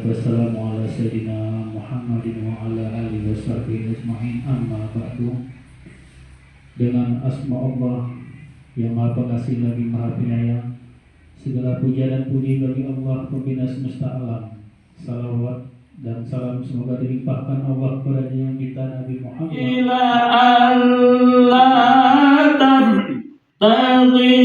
Wassalamu ala sayyidina Muhammadin wa ala alihi wa sahbihi ajma'in, amma ba'du. Dengan asma Allah yang maha pengasih lagi maha penyayang, segala puja dan puji bagi Allah pembina semesta alam. Salawat dan salam semoga dilimpahkan Allah kepada yang kita Nabi Muhammad. Ila Allah taghizuni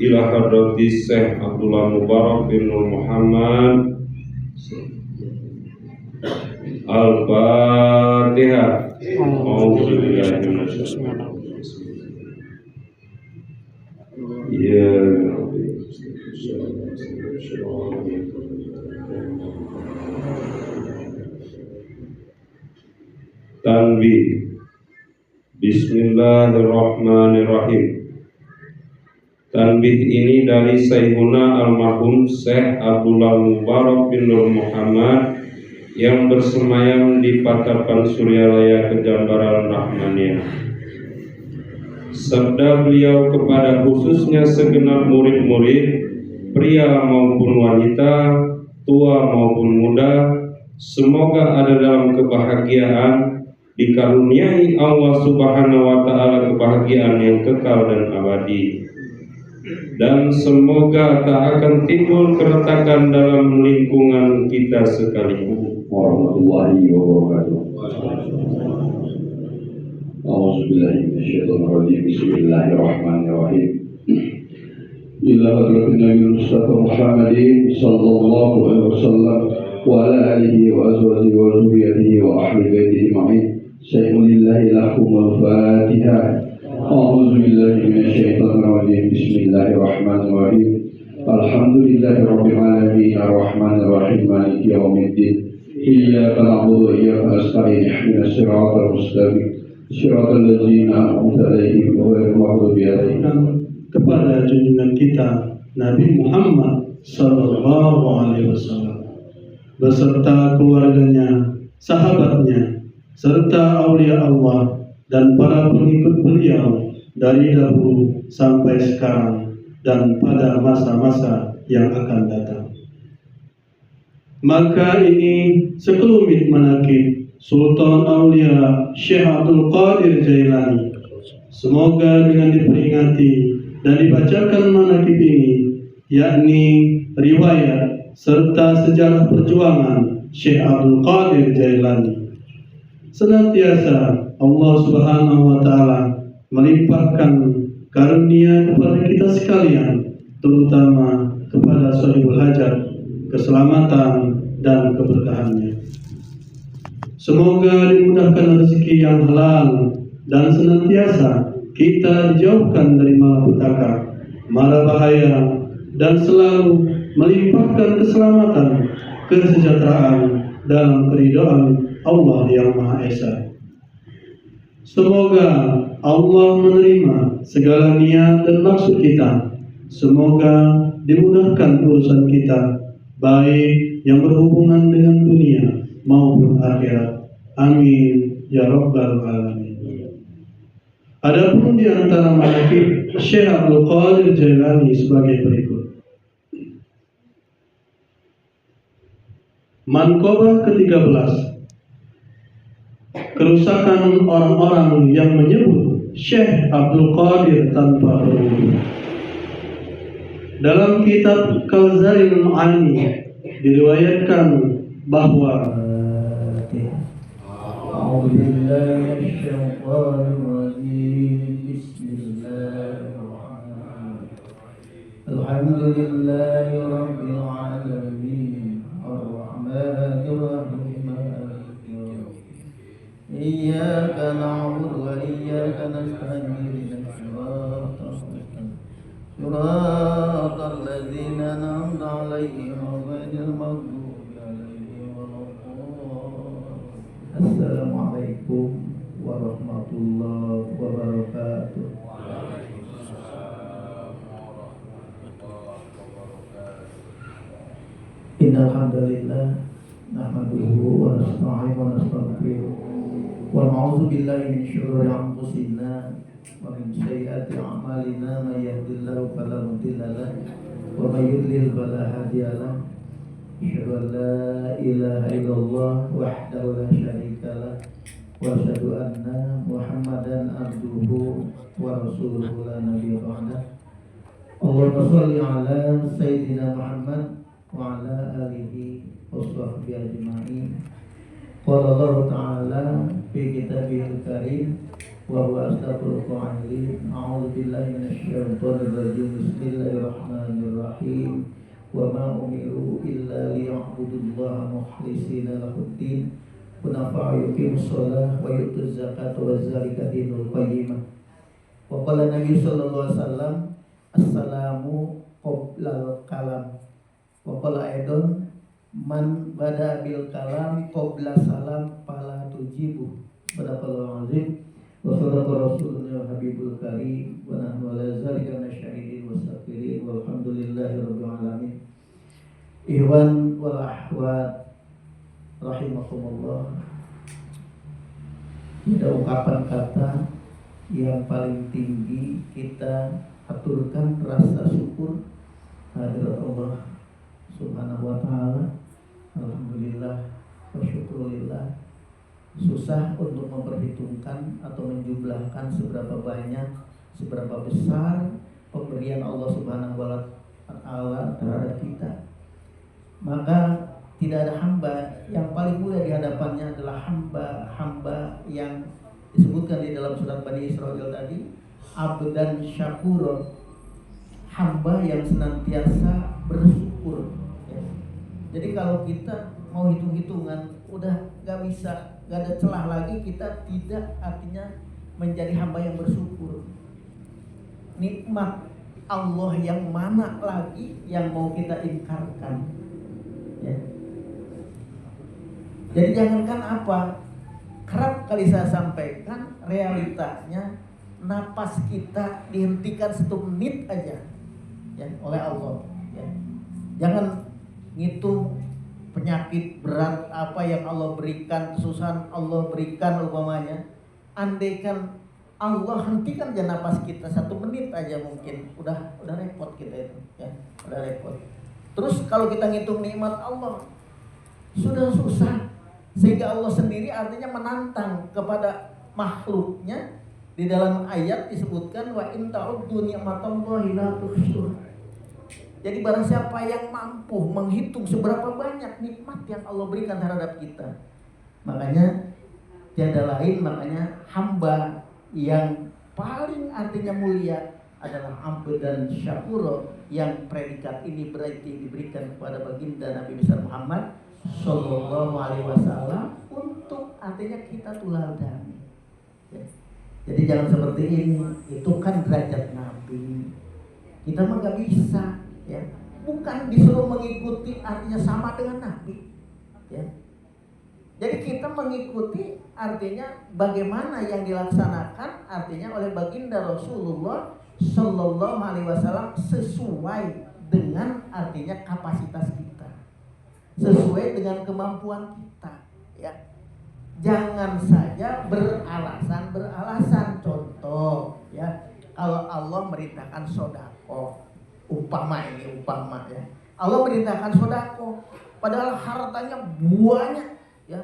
ila hadrati Syekh Abdullah Mubarak bin Nur Muhammad. Al-Fatihah. Tanbih. Bismillahirrahmanirrahim. Tanbih ini dari Syekhuna almarhum Syekh Abdullah Mubarak bin Nur Muhammad yang bersemayam di Patapan Suryalaya Kejambaran Rahmaniyah. Sabda beliau kepada khususnya segenap murid-murid, pria maupun wanita, tua maupun muda, semoga ada dalam kebahagiaan, dikaruniai Allah Subhanahu wa Ta'ala kebahagiaan yang kekal dan abadi. Dan semoga tak akan timbul keretakan dalam lingkungan kita sekalipun. Warahmatullahi wabarakatuh. A'udzubillahi minasyaitonirrajim. Bismillahirrahmanirrahim. Ila hadratin Nabi Mustafa Muhammadin sallallahu alaihi wasallam wa ala alihi wa azwajihi wa dzurriyyatihi wa ahli baitihi ajma'in. Sayyidillahi lahumul Fatihah. A'udzu billahi minasyaitonir rajim. Bismillahirrahmanirrahim. Alhamdulillahirabbil alamin arrahmanir rahim maliki yaumiddin. Iyyaka na'budu wa iyyaka nasta'in. Ihdinas siratal mustaqim. Siratal ladzina an'amta 'alaihim ghairil maghdubi 'alaihim. Kepada junjungan kita Nabi Muhammad sallallahu alaihi wasallam beserta keluarganya, sahabatnya, serta aulia Allah dan para pengikut beliau dari dahulu sampai sekarang dan pada masa-masa yang akan datang. Maka ini sekelumit manaqib Sultan Aulia Syekh Abdul Qadir Jailani. Semoga dengan diperingati dan dibacakan manaqib ini, yakni riwayat serta sejarah perjuangan Syekh Abdul Qadir Jailani, senantiasa Allah Subhanahu wa Ta'ala melimpahkan karunia kepada kita sekalian, terutama kepada sahibul hajat, keselamatan dan keberkahannya. Semoga dimudahkan rezeki yang halal dan senantiasa kita dijauhkan dari malapetaka, mara bahaya, dan selalu melimpahkan keselamatan, kesejahteraan dalam keridhaan Allah yang Maha Esa. Semoga Allah menerima segala niat dan maksud kita. Semoga dimudahkan urusan kita, baik yang berhubungan dengan dunia maupun akhirat. Amin ya rabbal alamin. Adapun di antara manaqib Syekh Abdul Qadir Jailani sebagai berikut. Manqabah ke-13, kerusakan orang-orang yang menyebut Syekh Abdul Qadir tanpa berwudu. Dalam kitab Kalzaril Ma'ani diriwayatkan bahwa أعوذ بالله من الشيطان الرجيم بسم الله الرحمن الرحيم الحمد لله رب العالمين الرحمن الرحيم مالك يوم الدين إياك نعبد وإياك نستعين صراط الذين أنعمت عليهم غير المغضوب عليهم ولا الضالين. Assalamualaikum warahmatullahi wabarakatuh. Innal hamdalillah nahmaduhu wa nasta'inuhu wa nastaghfiruh wa na'udzu billahi min shururi anfusina wa min sayyiati a'malina may yahdihillahu fala mudilla lahu wa may yudlil fala hadiya lahu. Asyhadu an la ilaha illallah wahdahu la syarika lah wa asyhadu anna Muhammadan abduhu wa rasuluhu la nabiyya ba'dah. Allahumma shalli ala sayyidina Muhammad wa ala alihi wa sahbihi ajma'in. Qala Allah ta'ala fi kitabihil karim wa huwa asdaqul qa'ilin. A'udzu billahi minasy syaithanir rajim. Bismillahirrahmanirrahim. Wa ma umiru illa liya'budullaha mukhlishina lahuddin hunafa yuqimus shalah wa yutuz zakata wa dzalika dinul qayyimah. Wa qala Nabi sallallahu alaihi wasallam assalamu qoblal kalam wa qala aidon man bada bil kalam qobla salam fala tujibu. Sadaqallahu azim wa sadaqa rasuluna habibul karim wa nahnu ala zalika nasyahidin wa sakirin walhamdulillahi rabbil alamin. Ikhwan wal akhwat rahimakumullah. Ada ungkapan kata yang paling tinggi kita aturkan rasa syukur hadirat Allah Subhanahu wa taala. Alhamdulillah wa syukurillah. Susah untuk memperhitungkan atau menjumlahkan seberapa banyak, seberapa besar pemberian Allah Subhanahu wa taala terhadap kita. Maka tidak ada hamba yang paling mulia di hadapannya adalah hamba yang disebutkan di dalam surat Bani Israil tadi, abdan syakur, hamba yang senantiasa bersyukur. Ya. Jadi kalau kita mau hitung-hitungan udah gak bisa, gak ada celah lagi, kita tidak artinya menjadi hamba yang bersyukur. Nikmat Allah yang mana lagi yang mau kita ingkarkan? Ya. Jadi jangankan apa, kerap kali saya sampaikan, realitanya napas kita dihentikan 1 menit aja ya, oleh Allah ya. Jangan ngitung penyakit berat apa yang Allah berikan, kesusahan Allah berikan umpamanya. Andaikan Allah hentikan aja napas kita 1 menit aja, mungkin udah repot kita itu ya, udah repot. Terus kalau kita ngitung nikmat Allah sudah susah, sehingga Allah sendiri artinya menantang kepada makhluknya. Di dalam ayat disebutkan wa in ta'uddu ni'matallahi la tuhsuha. Jadi barang siapa yang mampu menghitung seberapa banyak nikmat yang Allah berikan terhadap kita, makanya tiada lain, makanya hamba yang paling artinya mulia adalah abdan syakur, yang predikat ini berarti diberikan kepada baginda Nabi besar Muhammad Sallallahu Alaihi Wasallam untuk artinya kita teladan. Ya. Jadi jangan seperti ini, itu kan derajat Nabi, kita mah gak bisa ya. Bukan disuruh mengikuti artinya sama dengan Nabi ya. Jadi kita mengikuti artinya bagaimana yang dilaksanakan artinya oleh baginda Rasulullah Sallallahu Alaihi Wasallam sesuai dengan artinya kapasitas kita, sesuai dengan kemampuan kita. Jangan saja beralasan. Contoh ya, kalau Allah merintahkan sodako, umpama ya, Allah merintahkan sodako, padahal hartanya banyak ya,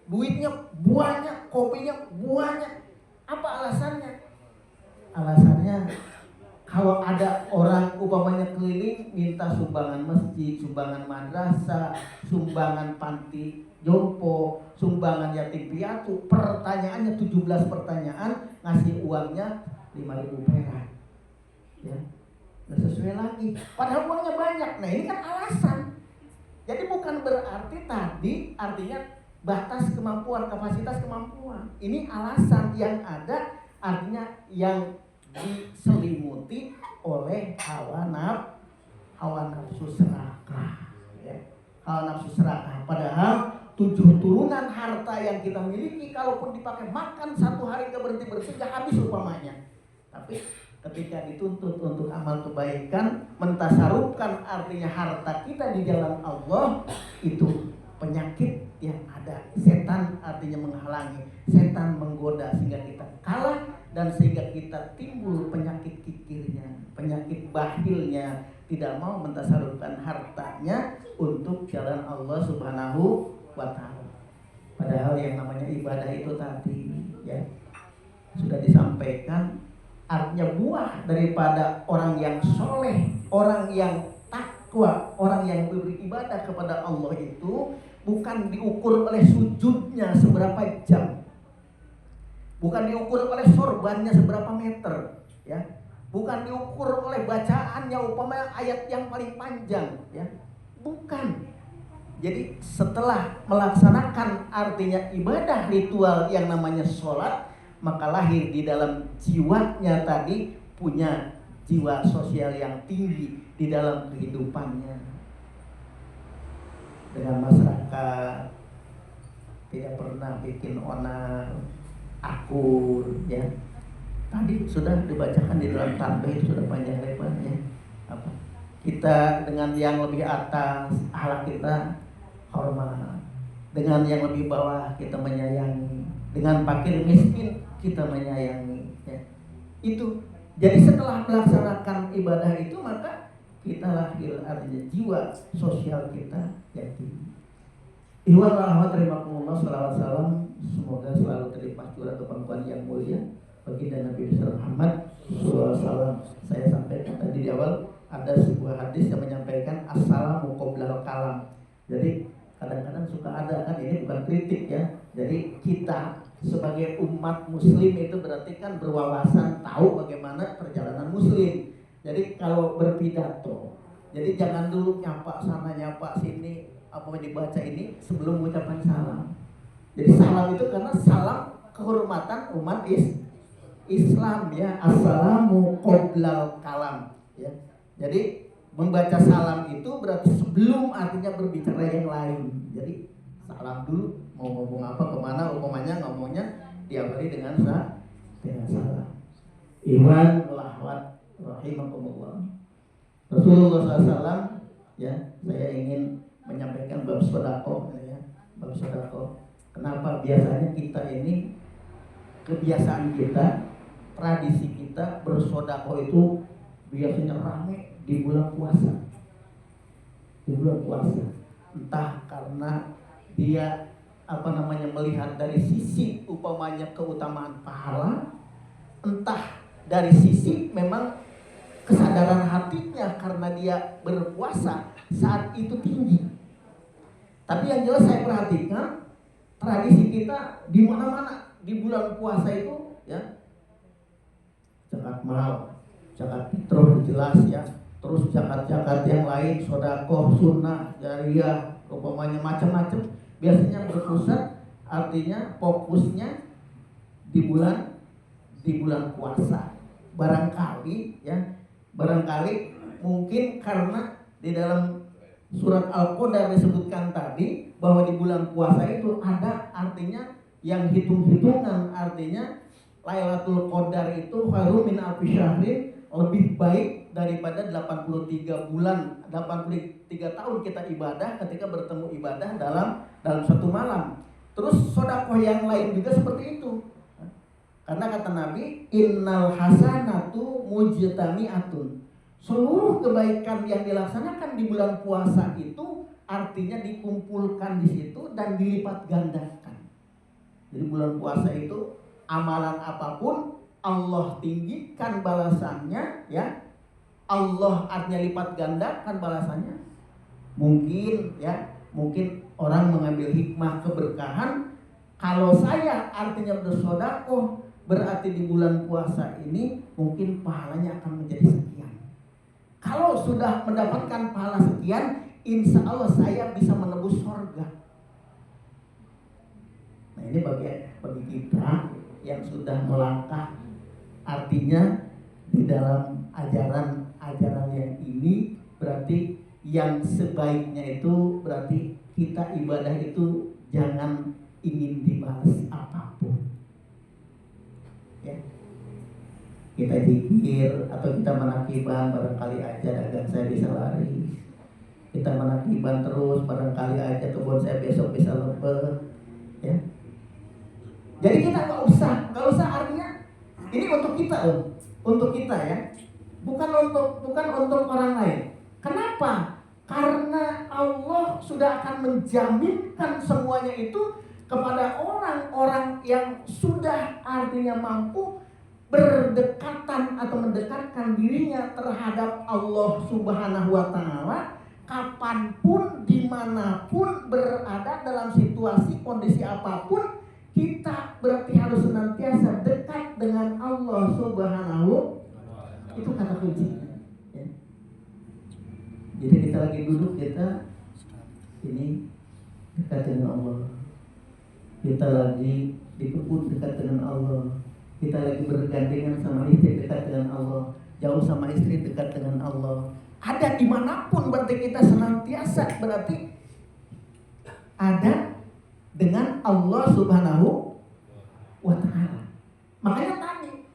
duitnya banyak, kopinya banyak. Apa alasannya? Alasannya kalau ada orang umpamanya keliling minta sumbangan masjid, sumbangan madrasah, sumbangan panti jompo, sumbangan yatim piatu, pertanyaannya 17 pertanyaan, ngasih uangnya 5.000 perak. Ya. Nggak sesuai lagi. Padahal uangnya banyak. Nah, ini kan alasan. Jadi bukan berarti tadi artinya batas kemampuan, kapasitas kemampuan. Ini alasan yang ada, artinya yang diselimuti oleh hawa nafsu serakah ya. Hawa nafsu serakah. Padahal 7 turunan harta yang kita miliki kalaupun dipakai makan 1 hari gak berhenti gak habis umpamanya. Tapi ketika dituntut untuk amal kebaikan, mentasarufkan artinya harta kita di jalan Allah, itu penyakit yang ada. Setan artinya menghalangi, setan menggoda sehingga kita kalah, dan sehingga kita timbul penyakit kikirnya, penyakit bakhilnya, tidak mau mentasarufkan hartanya untuk jalan Allah Subhanahu wa ta'ala. Padahal yang namanya ibadah itu tadi ya sudah disampaikan, artinya buah daripada orang yang soleh, orang yang takwa, orang yang beribadah kepada Allah itu bukan diukur oleh sujudnya seberapa jam, bukan diukur oleh sorbannya seberapa meter ya, bukan diukur oleh bacaannya umpamanya ayat yang paling panjang ya, bukan. Jadi setelah melaksanakan artinya ibadah ritual yang namanya sholat, maka lahir di dalam jiwanya tadi punya jiwa sosial yang tinggi di dalam kehidupannya dengan masyarakat, tidak pernah bikin onar, akur ya. Tadi sudah dibacakan di dalam tanbih, sudah panjang lebarnya apa, kita dengan yang lebih atas akhlak kita hormat, dengan yang lebih bawah kita menyayangi, dengan fakir miskin kita menyayangi ya. Itu jadi setelah melaksanakan ibadah itu maka kita lahir artinya jiwa sosial kita jadi. Ikhwan rahmat rahimakumullah, shalawat salam semoga selalu terlimpah curah kepangkuan yang mulia baginda Nabi Muhammad SAW. Saya sampaikan tadi di awal, ada sebuah hadis yang menyampaikan assalamu qoblal kalam. Jadi kadang-kadang suka ada kan, ini bukan kritik ya. Jadi kita sebagai umat muslim itu berarti kan berwawasan, tahu bagaimana perjalanan muslim. Jadi kalau berpidato, jadi jangan dulu nyapa sana nyapa sini, apa yang dibaca ini sebelum mengucapkan salam. Jadi salam itu karena salam kehormatan umat Islam ya, assalamu qoblal kalam ya. Jadi membaca salam itu berarti sebelum artinya berbicara yang lain. Jadi salam dulu, mau ngomong apa kemana, umpamanya ngomongnya diawali dengan salam. Iwan mulahwat rahimakumullah. Rasulullah SAW ya, saya ingin menyampaikan bab sedekah ya, bab sedekah. Kenapa biasanya kita ini, kebiasaan kita, tradisi kita bersedekah itu biasanya ramai di bulan puasa. Di bulan puasa, entah karena dia melihat dari sisi umpamanya keutamaan pahala, entah dari sisi memang kesadaran hatinya karena dia berpuasa saat itu tinggi. Tapi yang jelas saya perhatikan tradisi kita di mana-mana di bulan puasa itu ya, zakat mal, zakat fitrah jelas ya, terus zakat-zakat yang lain, sedekah sunnah, jariyah, umpamanya macam-macam, biasanya berpusat artinya fokusnya di bulan puasa. Barangkali mungkin karena di dalam surat Al-Qadar disebutkan tadi bahwa di bulan puasa itu ada artinya yang hitung-hitungan, artinya Lailatul Qadar itu khairum min alfi syahrin, lebih baik daripada 83 bulan, 83 tahun kita ibadah ketika bertemu ibadah dalam satu malam. Terus sedekah yang lain juga seperti itu. Karena kata Nabi, innal hasanatu mujtami'atun. Seluruh kebaikan yang dilaksanakan di bulan puasa itu artinya dikumpulkan di situ dan dilipat gandakan. Jadi bulan puasa itu amalan apapun Allah tinggikan balasannya, ya. Allah artinya lipat gandakan balasannya. Mungkin orang mengambil hikmah keberkahan, kalau saya artinya bersedekah berarti di bulan puasa ini mungkin pahalanya akan menjadi sekian. Kalau sudah mendapatkan pahala sekian, insya Allah saya bisa menebus surga. Nah ini bagi kita yang sudah melangkah, artinya di dalam ajaran yang ini berarti yang sebaiknya itu berarti kita ibadah itu jangan ingin dibalas apapun. Ya. Kita zikir atau kita menakiban barangkali aja dagang saya bisa lari. Kita menakiban terus barangkali aja kebun saya besok bisa lebih. Ya. Jadi kita nggak usah artinya ini untuk kita ya, bukan untuk orang lain. Kenapa? Karena Allah sudah akan menjaminkan semuanya itu kepada orang-orang yang sudah artinya mampu berdekatan atau mendekatkan dirinya terhadap Allah Subhanahu wa Ta'ala, kapanpun, dimanapun berada dalam situasi kondisi apapun, kita berarti harus senantiasa dekat dengan Allah Subhanahu. Itu kata kuncinya. Ya. Jadi kita lagi duduk, kita ini dekat dengan Allah. Kita lagi di kebun dekat dengan Allah. Kita lagi bergandengan sama istri dekat dengan Allah. Jauh sama istri dekat dengan Allah. Ada dimanapun berarti kita senantiasa berarti ada dengan Allah Subhanahu wa Ta'ala. Makanya tadi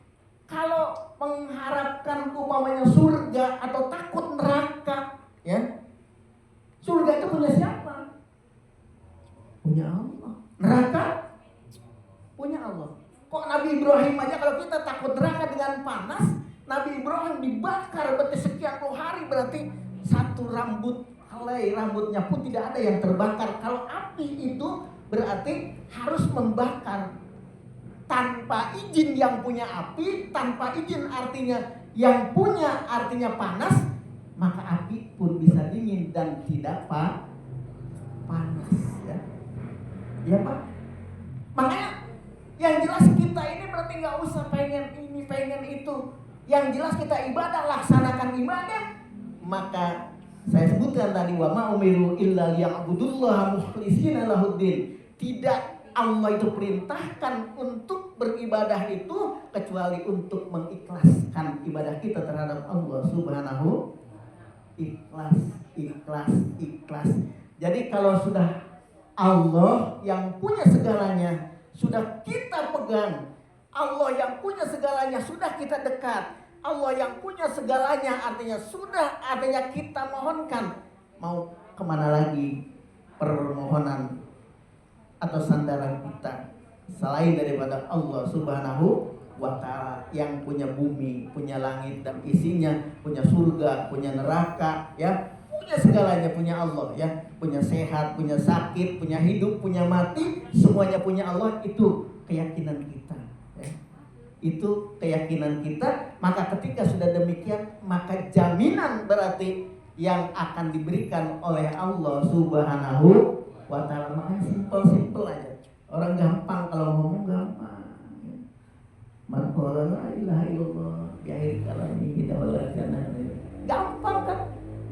kalau mengharapkan umpamanya surga atau takut neraka, ya, surga itu punya siapa? Punya Allah. Neraka punya Allah. Kok Nabi Ibrahim aja kalau kita takut neraka dengan panas, Nabi Ibrahim dibakar berarti sekian puluh hari, berarti satu helai rambutnya pun tidak ada yang terbakar. Kalau api itu berarti harus membakar. Tanpa izin yang punya api, tanpa izin artinya yang punya artinya panas, maka api pun bisa dingin dan tidak panas, ya. Ya Pak. Makanya yang jelas kita ini berarti nggak usah pengen ini pengen itu. Yang jelas kita ibadah, laksanakan ibadah. Maka saya sebutkan tadi, wa ma umiru illa liya'budullaha mukhlishina lahuddin. Tidak Allah itu perintahkan untuk beribadah itu kecuali untuk mengikhlaskan ibadah kita terhadap Allah Subhanahu. Ikhlas. Jadi kalau sudah Allah yang punya segalanya sudah kita pegang, Allah yang punya segalanya sudah kita dekat, Allah yang punya segalanya artinya kita mohonkan. Mau kemana lagi permohonan atau sandaran kita selain daripada Allah Subhanahu wa Ta'ala yang punya bumi, punya langit dan isinya, punya surga, punya neraka, ya, punya segalanya, punya Allah, ya, punya sehat, punya sakit, punya hidup, punya mati, semuanya punya Allah. Itu keyakinan kita, ya. Itu keyakinan kita. Maka ketika sudah demikian, maka jaminan berarti yang akan diberikan oleh Allah Subhanahu wa Ta'ala. Makanya simpel aja. Orang gampang kalau ngomong gampang. Man qala la ilaha illallah bi akhir kalami gampang kan?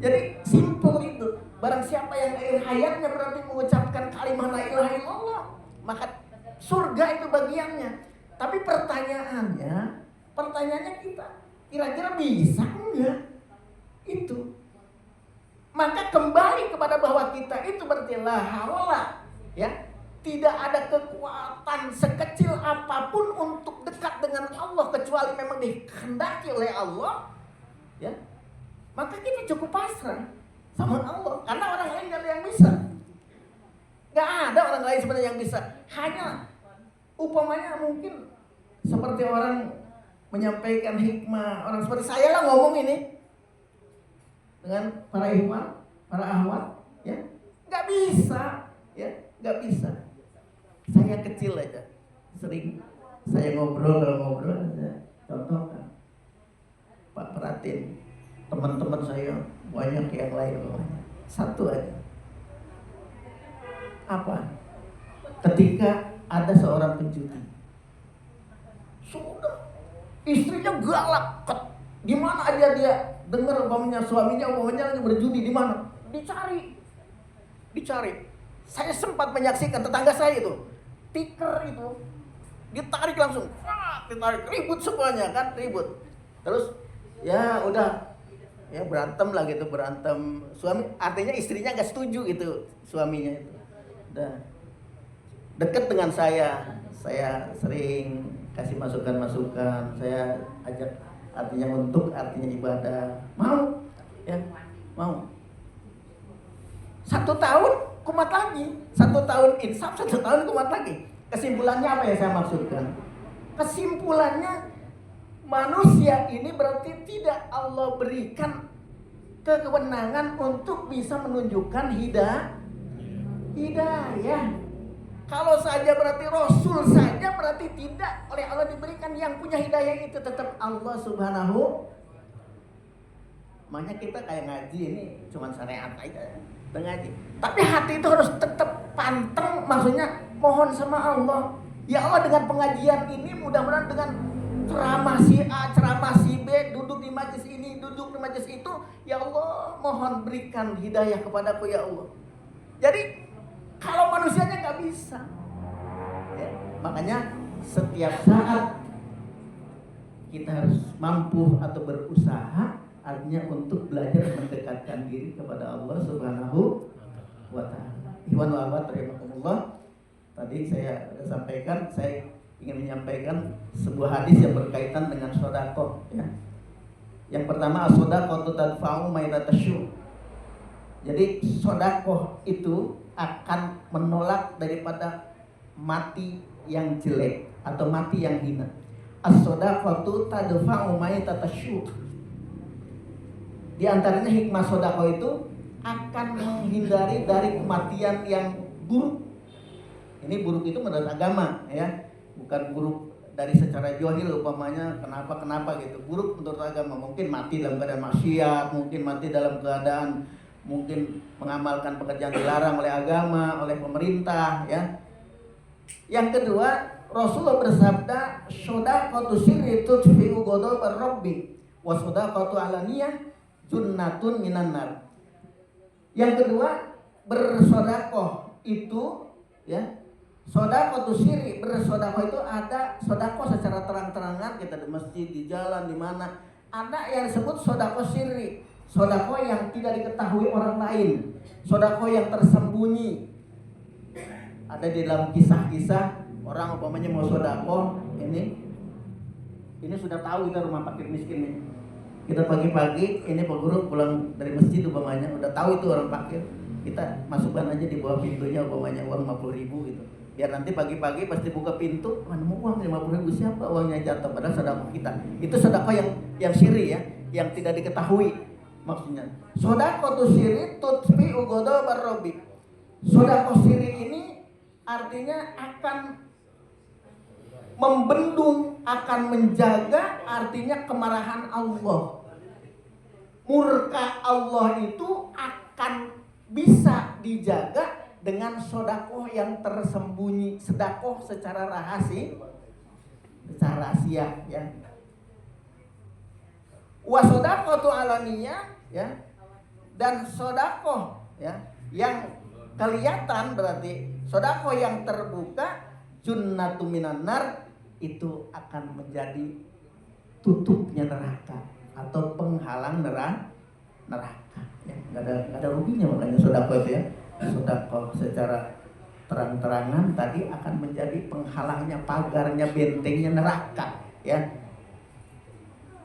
Jadi simpel itu. Barang siapa yang akhir hayatnya berarti mengucapkan kalimat la ilaha illallah, maka surga itu bagiannya. Tapi pertanyaannya kita kira-kira bisa enggak? Itu. Maka kembali kepada bahwa kita itu berarti la haula, ya. Tidak ada kekuatan sekecil apapun untuk dekat dengan Allah kecuali memang dikehendaki oleh Allah, ya. Maka kita cukup pasrah sama Allah, karena orang lain gak ada yang bisa. Gak Gak ada orang lain sebenarnya yang bisa. Hanya upamanya mungkin seperti orang menyampaikan hikmah, orang seperti saya lah ngomong ini dengan para ikhwan, para ahwat, ya nggak bisa, ya nggak bisa. Saya kecil aja, sering saya ngobrol aja, contohkan, Pak perhatiin teman-teman saya banyak yang lain, satu aja. Apa? Ketika ada seorang penjudi, sudah istrinya galak, di mana aja dia dengar suaminya lagi berjudi, di mana dicari. Saya sempat menyaksikan tetangga saya itu tikar itu ditarik langsung, ditarik, ribut semuanya kan, ribut. Terus ya udah, ya berantem lah gitu, berantem. Suami artinya istrinya nggak setuju gitu, suaminya itu. Udah deket dengan saya sering kasih masukan, saya ajak artinya ibadah, mau ya mau. 1 tahun kumat lagi, 1 tahun insaf, 1 tahun kumat lagi. Kesimpulannya apa yang saya maksudkan? Kesimpulannya manusia ini berarti tidak Allah berikan kewenangan untuk bisa menunjukkan hidayah. Kalau saja berarti Rasul saja berarti tidak oleh Allah diberikan. Yang punya hidayah itu tetap Allah Subhanahu. Makanya kita kayak ngaji ini cuma syariat aja, ngaji. Tapi hati itu harus tetap panteng, maksudnya mohon sama Allah. Ya Allah, dengan pengajian ini mudah-mudahan dengan ceramah si A, ceramah si B, duduk di majelis ini, duduk di majelis itu, ya Allah mohon berikan hidayah kepadaku ya Allah. Jadi kalau manusianya nggak bisa, ya, makanya setiap saat kita harus mampu atau berusaha, artinya untuk belajar mendekatkan diri kepada Allah Subhanahu wa Ta'ala. Ikhwan wa akhwat rahimakumullah, tadi saya sudah sampaikan, saya ingin menyampaikan sebuah hadis yang berkaitan dengan sedekah, ya. Yang pertama, as-shadaqatu tadfa'u maitatasyu. Jadi sedekah itu akan menolak daripada mati yang jelek atau mati yang hina. As-shadaqatu tadfa'u maitatasyu. Di antaranya hikmah sedekah itu akan menghindari dari kematian yang buruk. Ini buruk itu menurut agama, ya, bukan buruk dari secara johil umpamanya kenapa gitu. Buruk menurut agama, mungkin mati dalam keadaan maksiat, mungkin mati dalam keadaan mungkin mengamalkan pekerjaan dilarang oleh agama, oleh pemerintah, ya. Yang kedua, Rasulullah bersabda, shadaqatu sirri tudfi'u ghadabar rabbi wa shadaqatu alaniyah junnatun minan nar. Yang kedua, bersedekah itu, ya, sedekah sirri, bersedekah itu ada sedekah secara terang-terangan, kita di masjid, di jalan, di mana. Ada yang disebut sedekah sirri, sedekah yang tidak diketahui orang lain, sedekah yang tersembunyi. Ada di dalam kisah-kisah orang umpamanya mau sedekah, ini sudah tahu kita rumah fakir miskin nih. Kita pagi-pagi ini Pak Guru pulang dari masjid umpamanya, udah tahu itu orang fakir, kita masukkan aja di bawah pintunya umpamanya uang 50.000 gitu. Biar nanti pagi-pagi pasti buka pintu, mana mau uang 50.000, siapa uangnya jatuh, padahal sedekah kita. Itu sedekah yang sirri, ya, yang tidak diketahui maksudnya. Sedekah sirri tudfi'u ghadabar rabbi. Sedekah sirri ini artinya akan membendung, akan menjaga, artinya kemarahan Allah. Murka Allah itu akan bisa dijaga dengan sedekah yang tersembunyi, sedekah secara rahasia, ya. Wa shadaqatu alaniyah, ya. Dan sedekah, ya, yang kelihatan berarti sedekah yang terbuka, junnatu minan nar, itu akan menjadi tutupnya neraka atau penghalang neraka, ya. Nggak ada ruginya makanya sedekah itu, ya. Sedekah secara terang-terangan tadi akan menjadi penghalangnya, pagarnya, bentengnya neraka, ya.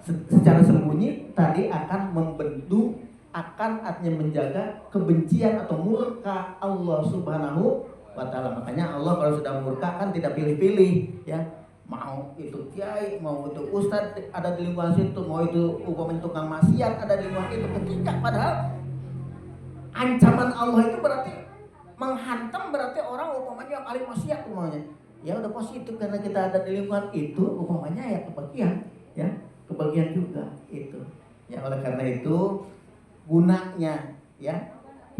Secara sembunyi tadi akan membendung, akan artinya menjaga kebencian atau murka Allah Subhanahu wa taala. Makanya Allah kalau sudah murka kan tidak pilih-pilih ya. Mau itu kiai, mau itu ustadz ada di lingkungan situ, mau itu umpamanya tukang maksiat ada di lingkungan itu. Ketika padahal ancaman Allah itu berarti menghantam, berarti orang umpamanya yang ahli maksiat umpamanya. Ya udah positif karena kita ada di lingkungan itu, umpamanya ya kebagian juga itu. Ya oleh karena itu gunanya ya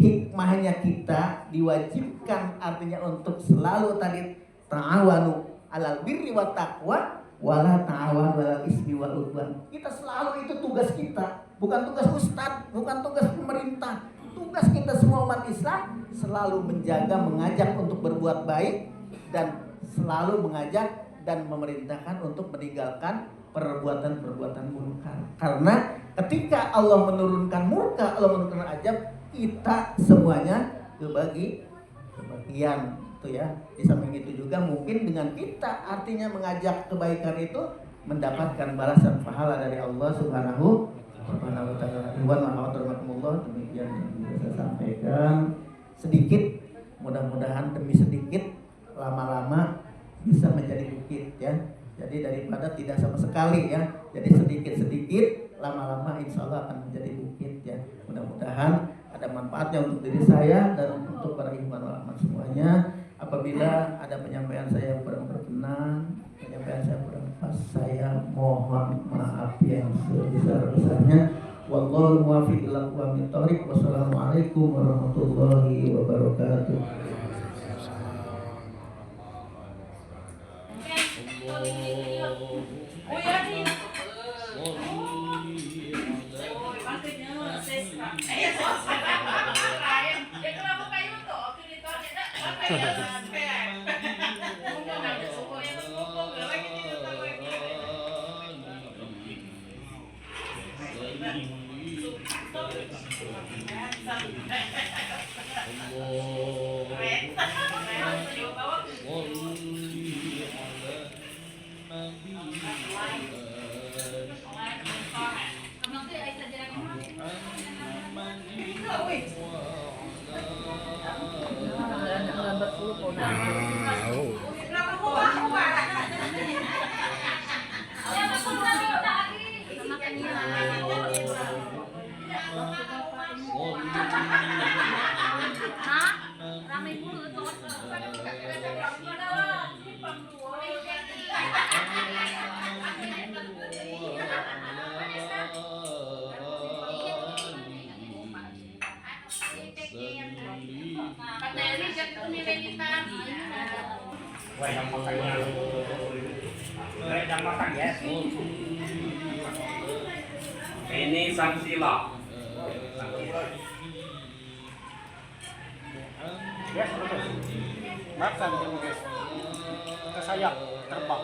hikmahnya kita diwajibkan artinya untuk selalu tadi ta'awanu alal birri wat taqwa wala ta'awanu alal ismi wal udwan. Kita selalu, itu tugas kita, bukan tugas ustadz, bukan tugas pemerintah. Tugas kita semua umat Islam selalu menjaga, mengajak untuk berbuat baik dan selalu mengajak dan memerintahkan untuk meninggalkan perbuatan-perbuatan munkar. Karena ketika Allah menurunkan murka, Allah menurunkan azab, kita semuanya kebagian itu ya. Di samping itu juga mungkin dengan kita artinya mengajak kebaikan itu mendapatkan balasan pahala dari Allah Subhanahu wa taala. Demikian yang bisa saya sampaikan sedikit, mudah-mudahan demi sedikit lama-lama bisa menjadi bukit ya. Jadi daripada tidak sama sekali ya, jadi sedikit-sedikit lama-lama insya Allah akan menjadi bukit ya. Mudah-mudahan ada manfaatnya untuk diri saya dan untuk para ikhwan wal akhwat semuanya. Apabila ada penyampaian saya kurang berkenan, penyampaian saya kurang pas, saya mohon maaf yang sebesar-besarnya. Wallahu muwaffiq ila aqwamit thoriq. Wassalamualaikum warahmatullahi wabarakatuh. Ini sanksi lah. Yes, betul. Makan, guys. Ke sayap terbang.